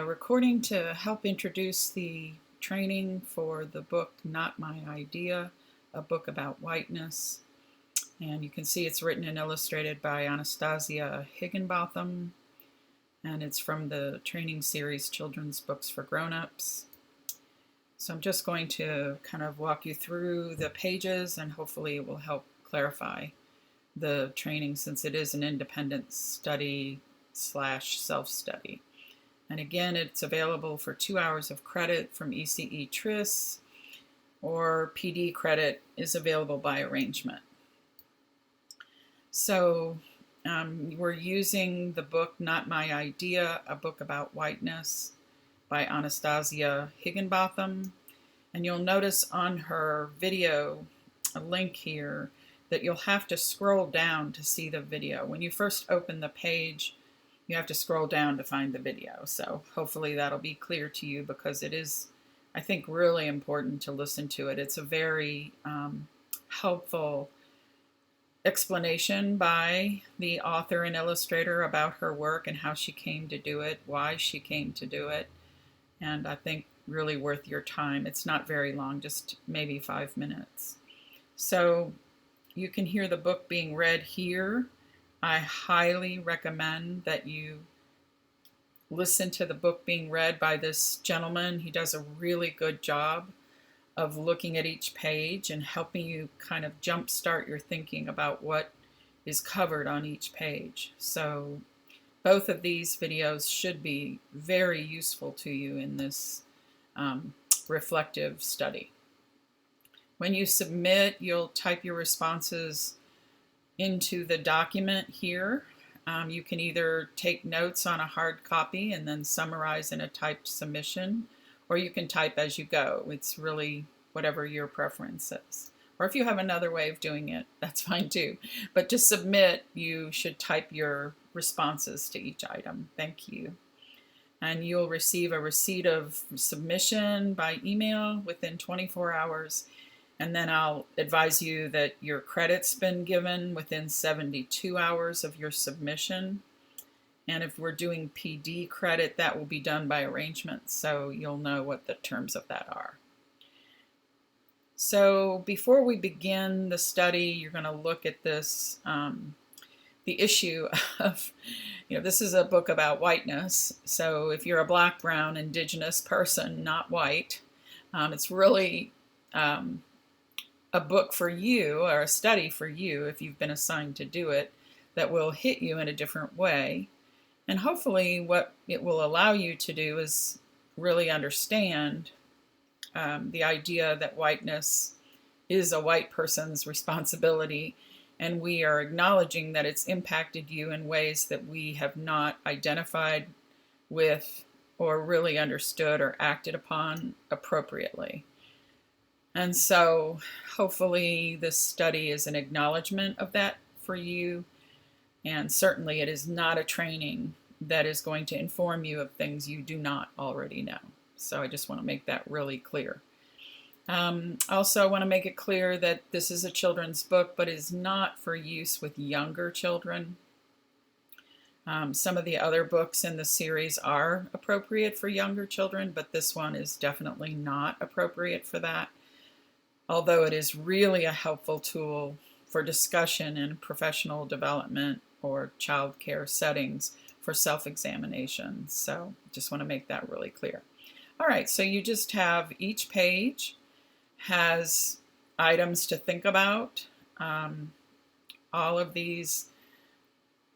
recording to help introduce the training for the book Not My Idea, a book about whiteness. And you can see it's written and illustrated by Anastasia Higginbotham, and it's from the training series Children's Books for Grown-Ups. So I'm just going to kind of walk you through the pages, and hopefully it will help clarify the training, since it is an independent study / self-study. And again, it's available for 2 hours of credit from ECE TRIS, or PD credit is available by arrangement. So we're using the book Not My Idea, a book about whiteness by Anastasia Higginbotham. And you'll notice on her video, a link here, that you'll have to scroll down to see the video. When you first open the page, you have to scroll down to find the video. So hopefully that'll be clear to you, because it is, I think, really important to listen to it. It's a very helpful explanation by the author and illustrator about her work and how she came to do it, why she came to do it, and I think really worth your time. It's not very long, just maybe 5 minutes. So you can hear the book being read here. I highly recommend that you listen to the book being read by this gentleman. He does a really good job of looking at each page and helping you kind of jumpstart your thinking about what is covered on each page. So both of these videos should be very useful to you in this reflective study. When you submit, you'll type your responses into the document here. You can either take notes on a hard copy and then summarize in a typed submission, or you can type as you go. It's really whatever your preference is. Or if you have another way of doing it, that's fine too. But to submit, you should type your responses to each item. Thank you. And you'll receive a receipt of submission by email within 24 hours. And then I'll advise you that your credit's been given within 72 hours of your submission. And if we're doing PD credit, that will be done by arrangement, so you'll know what the terms of that are. So before we begin the study, you're going to look at this, the issue of, this is a book about whiteness. So if you're a black, brown, indigenous person, not white, it's really a book for you, or a study for you if you've been assigned to do it, that will hit you in a different way. And hopefully what it will allow you to do is really understand the idea that whiteness is a white person's responsibility, and we are acknowledging that it's impacted you in ways that we have not identified with or really understood or acted upon appropriately. And so hopefully this study is an acknowledgement of that for you, and certainly it is not a training that is going to inform you of things you do not already know. So I just want to make that really clear. Also, I want to make it clear that this is a children's book, but is not for use with younger children. Some of the other books in the series are appropriate for younger children, but this one is definitely not appropriate for that. Although it is really a helpful tool for discussion in professional development or child care settings for self-examination. So just want to make that really clear. All right, so you just have each page has items to think about. All of these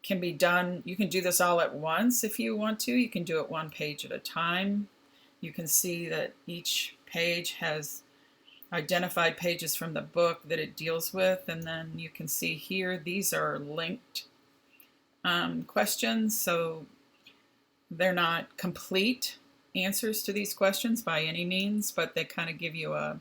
can be done. You can do this all at once if you want to. You can do it one page at a time. You can see that each page has identified pages from the book that it deals with, and then you can see here these are linked questions, so they're not complete answers to these questions by any means, but they kind of give you a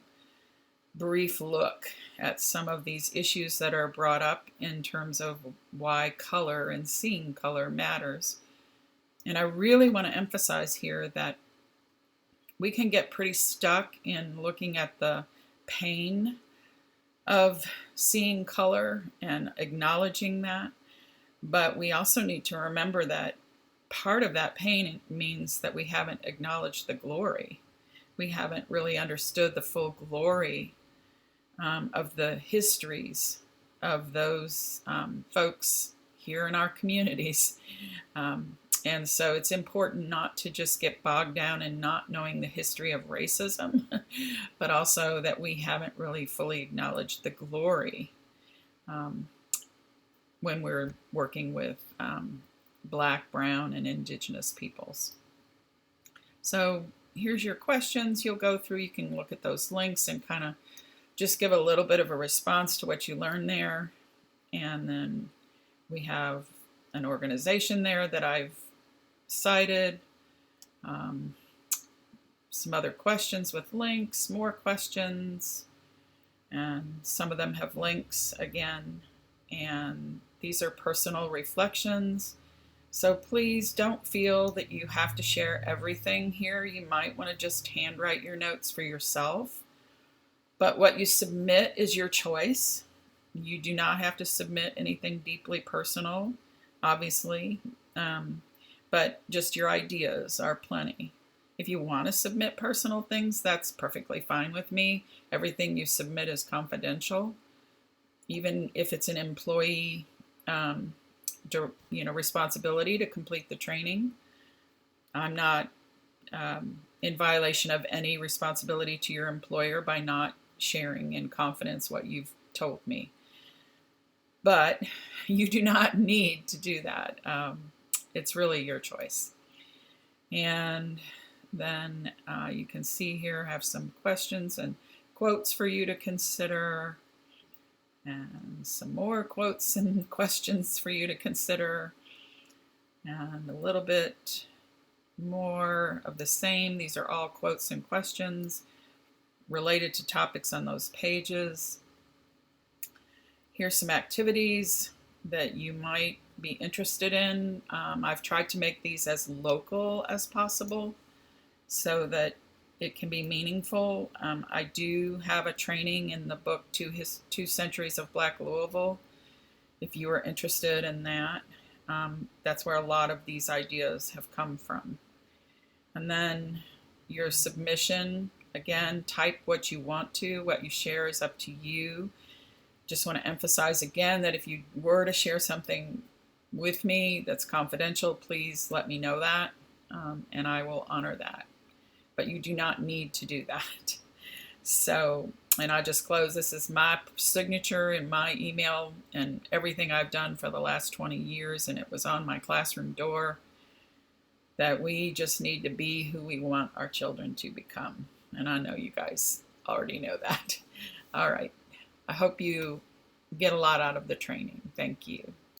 brief look at some of these issues that are brought up in terms of why color and seeing color matters. And I really want to emphasize here that we can get pretty stuck in looking at the pain of seeing color and acknowledging that, but we also need to remember that part of that pain means that we haven't acknowledged the glory. We haven't really understood the full glory of the histories of those folks here in our communities. And so it's important not to just get bogged down in not knowing the history of racism, but also that we haven't really fully acknowledged the glory when we're working with Black, Brown, and Indigenous peoples. So here's your questions you'll go through. You can look at those links and kind of just give a little bit of a response to what you learned there. And then we have an organization there that I've cited, some other questions with links, more questions, and some of them have links again. And these are personal reflections. So please don't feel that you have to share everything here. You might want to just handwrite your notes for yourself. But what you submit is your choice. You do not have to submit anything deeply personal, obviously. But just your ideas are plenty. If you want to submit personal things, that's perfectly fine with me. Everything you submit is confidential. Even if it's an employee responsibility to complete the training. I'm not in violation of any responsibility to your employer by not sharing in confidence what you've told me. But you do not need to do that. It's really your choice. And then you can see here, I have some questions and quotes for you to consider. And some more quotes and questions for you to consider, and a little bit more of the same. These are all quotes and questions related to topics on those pages. Here's some activities that you might be interested in. I've tried to make these as local as possible so that it can be meaningful. I do have a training in the book, Two Centuries of Black Louisville, if you are interested in that. That's where a lot of these ideas have come from. And then your submission, again, type what you want to. What you share is up to you. Just want to emphasize again that if you were to share something with me that's confidential, please let me know that, and I will honor that. But you do not need to do that. So, and I just close, this is my signature and my email and everything I've done for the last 20 years, and it was on my classroom door, that we just need to be who we want our children to become. And I know you guys already know that. All right. I hope you get a lot out of the training. Thank you.